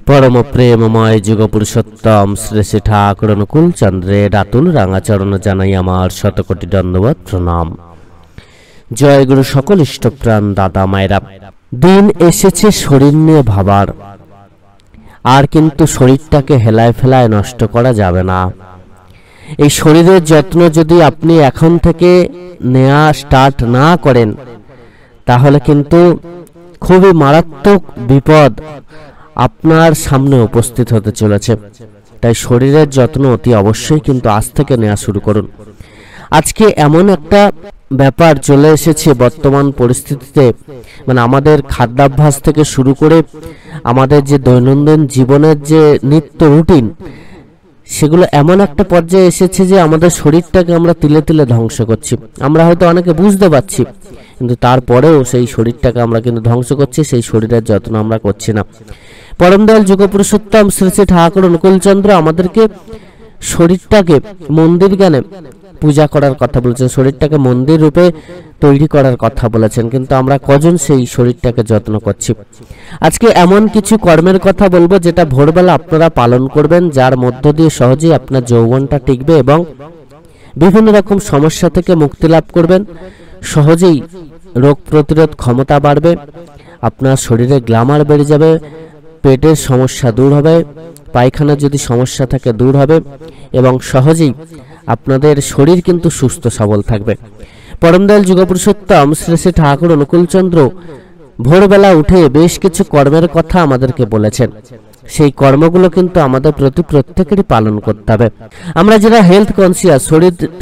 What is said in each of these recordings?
परम प्रेममय जुग पुरुषोत्तम श्री श्री ठाकुर अनुकूल चंद्रेर आतुल रांगा चरण जानाई आमार शतकोटी दंडवत प्रणाम। जय गुरु सकल इष्टप्राण दादा मायरा। दिन एसेছে শরীর নিয়ে ভাবার, আর কিন্তু শরীরটাকে হেলায় ফেলায় নষ্ট করা যাবে না। এই শরীরের যত্ন যদি আপনি এখন থেকে নেওয়া স্টার্ট না করেন তাহলে কিন্তু খুবই মারাত্মক বিপদ আপনার সামনে উপস্থিত হতে চলেছে। তাই শরীরের যত্ন অতি অবশ্যই কিন্তু আজ থেকে নেওয়া শুরু করুন। আজকে এমন একটা ব্যাপার চলে এসেছে বর্তমান পরিস্থিতিতে, মানে আমাদের খাদ্যাভ্যাস থেকে শুরু করে আমাদের যে দৈনন্দিন জীবনের যে নিত্য রুটিন, সেগুলো এমন একটা পর্যায়ে এসেছে যে আমাদের শরীরটাকে আমরা তিলে তিলে ধ্বংস করছি। আমরা হয়তো অনেকে বুঝতে পারছি, কিন্তু তারপরেও সেই শরীরটাকে আমরা কিন্তু ধ্বংস করছি, সেই শরীরের যত্ন আমরা করছি না। পরম দয়াল যুগ পুরুষোত্তম শ্রী শ্রী ঠাকুর অনুকূলচন্দ্র আমাদেরকে শরীরটাকে মন্দির জ্ঞানে পূজা করার কথা বলেছেন, শরীরটাকে মন্দির রূপে তৈরি করার কথা বলেছেন, কিন্তু আমরা কজন সেই শরীরটাকে যত্ন করছি। আজকে এমন কিছু কর্মের কথা বলবো যেটা ভোরবেলা আপনারা পালন করবেন, যার মধ্য দিয়ে সহজেই আপনার যৌবনটা টিকবে এবং বিভিন্ন রকম সমস্যা থেকে মুক্তি লাভ করবেন। সহজেই রোগ প্রতিরোধ ক্ষমতা বাড়বে, আপনার শরীরে গ্ল্যামার বেড়ে যাবে, পেটের সমস্যা দূর হবে, পায়খানা যদি সমস্যা থাকে দূর হবে এবং সহজেই আপনাদের শরীর কিন্তু সুস্থ সবল থাকবে। পরম দয়াল যুগ পুরুষোত্তম শ্রী শ্রী ঠাকুর অনুকূলচন্দ্র ভোরবেলা উঠে বেশ কিছু কর্মের কথা আমাদেরকে বলেছেন। সেই কর্মগুলো কিন্তু আমাদের প্রত্যেকেরই পালন করতে হবে। আমরা যারা হেলথ কনসিয়াস,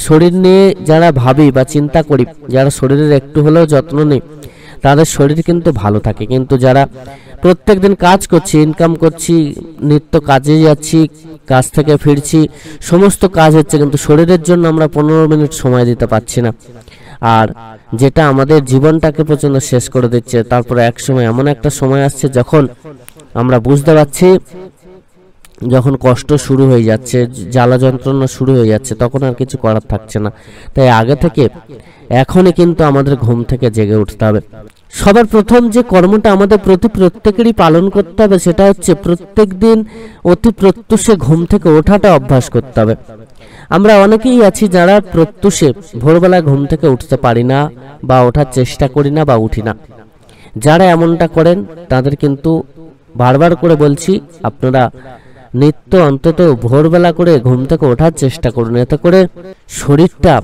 শরীর নিয়ে যারা ভাবি বা চিন্তা করি, যারা শরীরের একটু হলেও যত্ন নেই, তাদের শরীর কিন্তু ভালো থাকে। কিন্তু যারা প্রত্যেক দিন কাজ করছি, ইনকাম করছি, নিত্য কাজে যাচ্ছি, কাজ থেকে ফিরছি, সমস্ত কাজ হচ্ছে, কিন্তু শরীরের জন্য আমরা 15 মিনিট সময় দিতে পারছি না, আর যেটা আমাদের জীবনটাকে প্রচন্ড শেষ করে দিচ্ছে। তারপরে এক সময় এমন একটা সময় আসছে যখন আমরা বুঝতে পারছি, যখন কষ্ট শুরু হয়ে যাচ্ছে, জ্বালা যন্ত্রণা শুরু হয়ে যাচ্ছে, তখন আর কিছু করার থাকছে না। তাই আগে থেকে এখনই কিন্তু আমাদের ঘুম থেকে জেগে উঠতে হবে। সবার প্রথম যে কর্মটা আমাদের প্রত্যেকেরই পালন করতে হবে সেটা হচ্ছে প্রত্যেক দিন অতি প্রত্যুষে ঘুম থেকে ওঠাটা অভ্যাস করতে হবে। আমরা অনেকেই আছি যারা প্রত্যুষে ভোরবেলা ঘুম থেকে উঠতে পারি না বা ওঠার চেষ্টা করি না বা উঠি না। যারা এমনটা করেন তাদের কিন্তু বারবার করে বলছি, আপনারা নিত্য অন্তত ভোরবেলা করে ঘুম থেকে ওঠার চেষ্টা করুন, এতে করে শরীরটা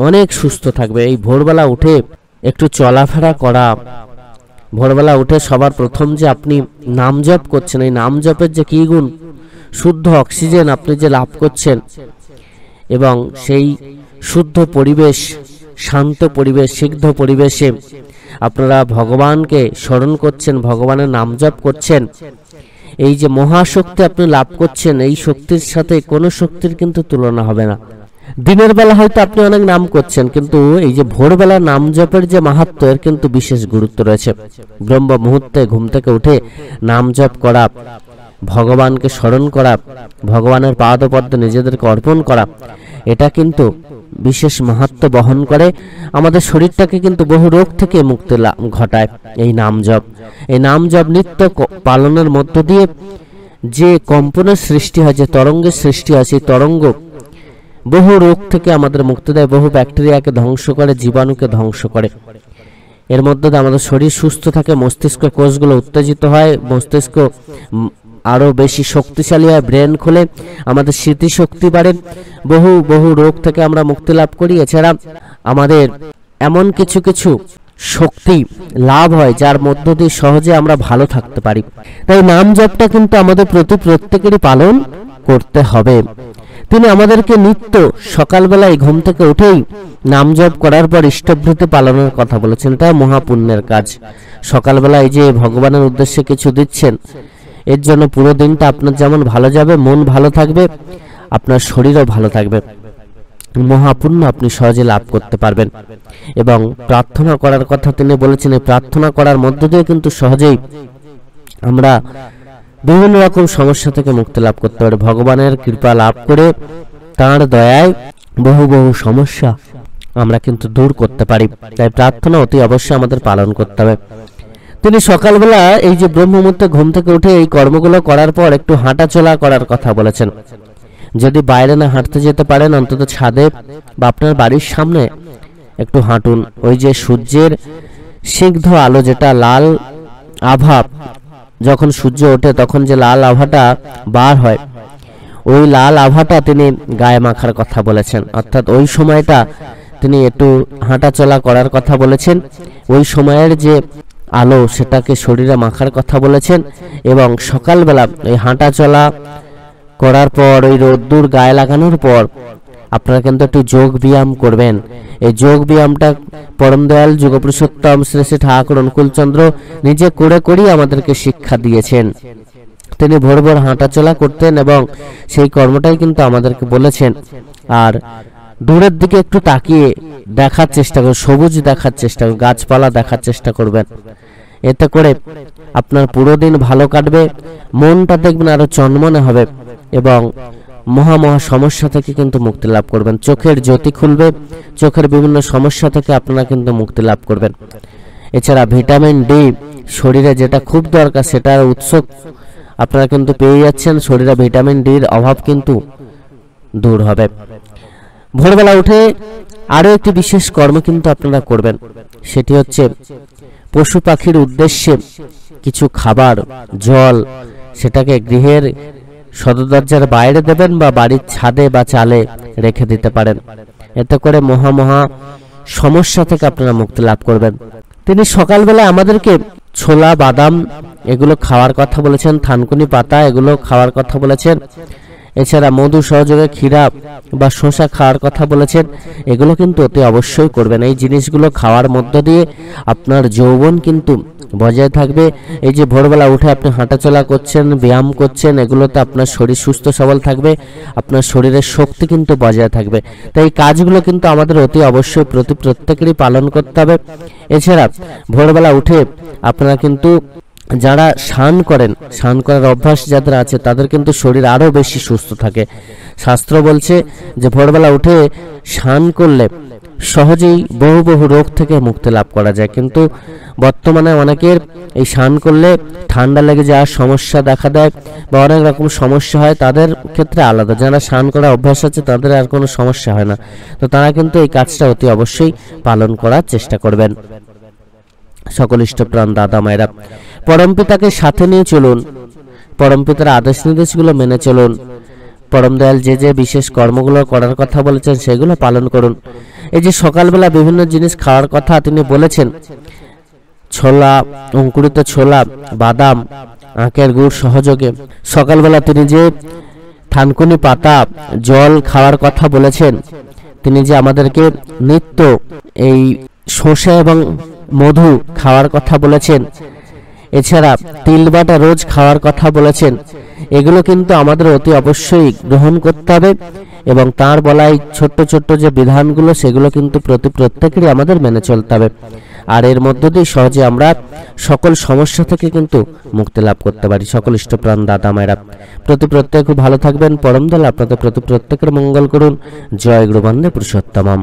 অনেক সুস্থ থাকবে। এই ভোরবেলা উঠে একটু চলাফেরা করা, ভোরবেলা উঠে সবার প্রথম যে আপনি নাম জপ করছেন, এই নাম জপের যে কি গুণ, শুদ্ধ অক্সিজেন আপনি যে লাভ করছেন এবং সেই শুদ্ধ পরিবেশ, শান্ত পরিবেশ, সিদ্ধ পরিবেশে আপনারা ভগবানকে স্মরণ করছেন, ভগবানের নাম জপ করছেন, এই যে মহাশক্তি আপনি লাভ করছেন, এই শক্তির সাথে কোনো শক্তির কিন্তু তুলনা হবে না। দিনের বেলা হয়তো আপনি অনেক নাম করছেন, কিন্তু এই যে ভোরবেলা নাম জপের যে মাহাত্ম্য, এর কিন্তু বিশেষ গুরুত্ব রয়েছে। ব্রহ্ম মুহূর্তে ঘুম থেকে উঠে নাম জপ করা, ভগবানকে স্মরণ করা, ভগবানের পাদপদ্মে নিজেদেরকে অর্পণ করা, এটা কিন্তু বিশেষ মাহাত্ম্য বহন করে। আমাদের শরীরটাকে কিন্তু বহু রোগ থেকে মুক্তি ঘটায় এই নাম জপ। এই নাম জপ নিত্য পালনের মধ্য দিয়ে যে কম্পনের সৃষ্টি হয়, যে তরঙ্গের সৃষ্টি হয়, সেই তরঙ্গ বহু রোগ থেকে আমাদের মুক্তি দেয়, বহু ব্যাকটেরিয়াকে ধ্বংস করে, জীবাণুকে ধ্বংস করে। এর মধ্যে দিয়ে আমাদের শরীর সুস্থ থাকে, মস্তিষ্ক কোষগুলো উত্তেজিত হয়, মস্তিষ্ক আরো বেশি শক্তিশালী হয়, ব্রেন খুলে, আমাদের স্মৃতিশক্তি বাড়ে, বহু রোগ থেকে আমরা মুক্তি লাভ করি। এছাড়া আমাদের এমন কিছু শক্তি লাভ হয় যার মধ্য দিয়ে সহজে আমরা ভালো থাকতে পারি। তাই নাম জপটা কিন্তু আমাদের প্রত্যেকেরই পালন করতে হবে। তিনি আমাদেরকে নিত্য সকালবেলায় ঘুম থেকে উঠেই নাম জপ করার পর ইষ্টভৃতি পালনের কথা বলেছেন। তা মহাপুণ্যের কাজ। সকালবেলায় যে ভগবানের উদ্দেশ্যে কিছু দিচ্ছেন, এর জন্য পুরো দিনটা আপনার যেমন ভালো যাবে, মন ভালো থাকবে, আপনার শরীরও ভালো থাকবে, মহাপুণ্য আপনি সহজে লাভ করতে পারবেন। এবং প্রার্থনা করার কথা তিনি বলেছেন। এই প্রার্থনা করার মধ্য দিয়ে কিন্তু সহজেই আমরা বিভিন্ন রকম সমস্যা থেকে মুক্তি লাভ করতে পারি। ভগবানের কৃপা লাভ করে তাঁর দয়ায় বহু সমস্যা আমরা কিন্তু দূর করতে পারি। তাই প্রার্থনা অতি অবশ্যই আমাদের পালন করতে হবে। তিনি সকালবেলা এই যে ব্রহ্ম মুহূর্তে ঘুম থেকে উঠে এই কর্মগুলো করার পর একটু হাঁটাচলা করার কথা বলেছেন। যদি বাইরে না হাঁটতে যেতে পারেন, অন্তত ছাদে বা আপনার বাড়ির সামনে একটু হাঁটুন। ওই যে সূর্যের স্নিগ্ধ আলো, যেটা লাল আভা, যখন সূর্য ওঠে তখন যে লাল আভাটা বার হয়, ওই লাল আভাটা তিনি গায়ে মাখার কথা বলেছেন। অর্থাৎ ওই সময়টা তিনি একটু হাঁটাচলা করার কথা বলেছেন। ওই সময়ের যে আলো সেটাকে শরীরে মাখার কথা বলেছেন। এবং সকালবেলা এই হাঁটাচলা করার পর, ওই রোদ্দুর গায়ে লাগানোর পর আপনারা কিন্তু একটু যোগ ব্যায়াম করবেন। এই যোগ ব্যায়ামটা পরম দয়াল যুগপুরুষোত্তম শ্রী শ্রী ঠাকুর অনুকূলচন্দ্র নিজে করে করেই আমাদেরকে শিক্ষা দিয়েছেন। তিনি ভোর ভোর হাঁটাচলা করতেন এবং সেই কর্মটাই কিন্তু আমাদেরকে বলেছেন। আর দূরের দিকে একটু তাকিয়ে দেখার চেষ্টা করুন, সবুজ দেখার চেষ্টা করুন, গাছপালা দেখার চেষ্টা করবেন। এতে করে আপনার পুরো দিন ভালো কাটবে, মনটা দেখবেন আরো চনমনে হবে এবং মহা সমস্যা থেকে কিন্তু মুক্তি লাভ করবেন। চোখের জ্যোতি খুলবে, চোখের বিভিন্ন সমস্যা থেকে আপনারা কিন্তু মুক্তি লাভ করবেন। এছাড়া ভিটামিন ডি শরীরে যেটা খুব দরকার, সেটার উৎস আপনারা কিন্তু পেয়ে যাচ্ছেন। শরীরে ভিটামিন ডির অভাব কিন্তু দূর হবে। ভোরবেলা উঠে আরো একটি বিশেষ কর্ম কিন্তু আপনারা করবেন, সেটি হচ্ছে পশু পাখির উদ্দেশ্যে কিছু খাবার, জল, সেটাকে গৃহের সদর দরজার বাইরে দেবেন বা বাড়ির ছাদে বা চালে রেখে দিতে পারেন। এতে করে মহা সমস্যা থেকে আপনারা মুক্তি লাভ করবেন। তিনি সকালবেলা আমাদেরকে ছোলা, বাদাম এগুলো খাওয়ার কথা বলেছেন, থানকুনি পাতা এগুলো খাওয়ার কথা বলেছেন। এছাড়া মধু সহযোগে ক্ষীরা বা শসা খাওয়ার কথা বলেছেন। এগুলো কিন্তু অতি অবশ্যই করবেন। এই জিনিসগুলো খাওয়ার মধ্য দিয়ে আপনার যৌবন কিন্তু বজায় থাকবে। এই যে ভোরবেলা উঠে আপনি হাঁটাচলা করছেন, ব্যায়াম করছেন, এগুলোতে আপনার শরীর সুস্থ সবল থাকবে, আপনার শরীরের শক্তি কিন্তু বজায় থাকবে। তাই এই কাজগুলো কিন্তু আমাদের অতি অবশ্যই প্রত্যেকেরই পালন করতে হবে। এছাড়া ভোরবেলা উঠে আপনারা কিন্তু যারা স্নান করেন, স্নান করার অভ্যাস যাদের আছে, তাদের কিন্তু শরীর আরো বেশি সুস্থ থাকে। শাস্ত্র বলছে যে ভোরবেলা উঠে স্নান করলে সহজেই বহু রোগ থেকে মুক্তি লাভ করা যায়। কিন্তু বর্তমানে অনেকের এই স্নান করলে ঠান্ডা লেগে যাওয়ার সমস্যা দেখা দেয় বা অনেক রকম সমস্যা হয়, তাদের ক্ষেত্রে আলাদা। যারা স্নান করার অভ্যাস আছে তাদের আর কোনো সমস্যা হয় না, তো তারা কিন্তু এই কাজটা অতি অবশ্যই পালন করার চেষ্টা করবেন। সকল ইষ্টপ্রাণ দাদা মায়েরা, পরমপিতাকে সাথে নিয়ে চলুন, পরমপিতার আদেশ নির্দেশগুলো মেনে চলুন। পরম দয়াল যে বিশেষ কর্মগুলো করার কথা বলেছেন সেগুলো পালন করুন। এই যে সকালবেলা বিভিন্ন জিনিস খাওয়ার কথা তিনি বলেছেন, ছোলা, অঙ্কুরিত ছোলা, বাদাম, আখের গুড় সহযোগে সকালবেলা তিনি যে থানকুনি পাতা, জল খাওয়ার কথা বলেছেন, তিনি যে আমাদেরকে নিত্য এই সর্ষে এবং মধু খাওয়ার কথা বলেছেন, এছাড়া তিল বাটা রোজ খাওয়ার কথা বলেছেন, এগুলো কিন্তু আমাদের অতি অবশ্যই গ্রহণ করতে হবে এবং তার বলাই ছোট্ট যে বিধানগুলো সেগুলো কিন্তু প্রত্যেকেরই আমাদের মেনে চলতে হবে। আর এর মধ্য দিয়ে সহজে আমরা সকল সমস্যা থেকে কিন্তু মুক্তি লাভ করতে পারি। সকল ইষ্টপ্রাণ দাদা মায়েরা প্রত্যেকে খুব ভালো থাকবেন। পরম দয়াল আপনাদের প্রত্যেকের মঙ্গল করুন। জয় গুরু বন্দে পুরুষোত্তমম।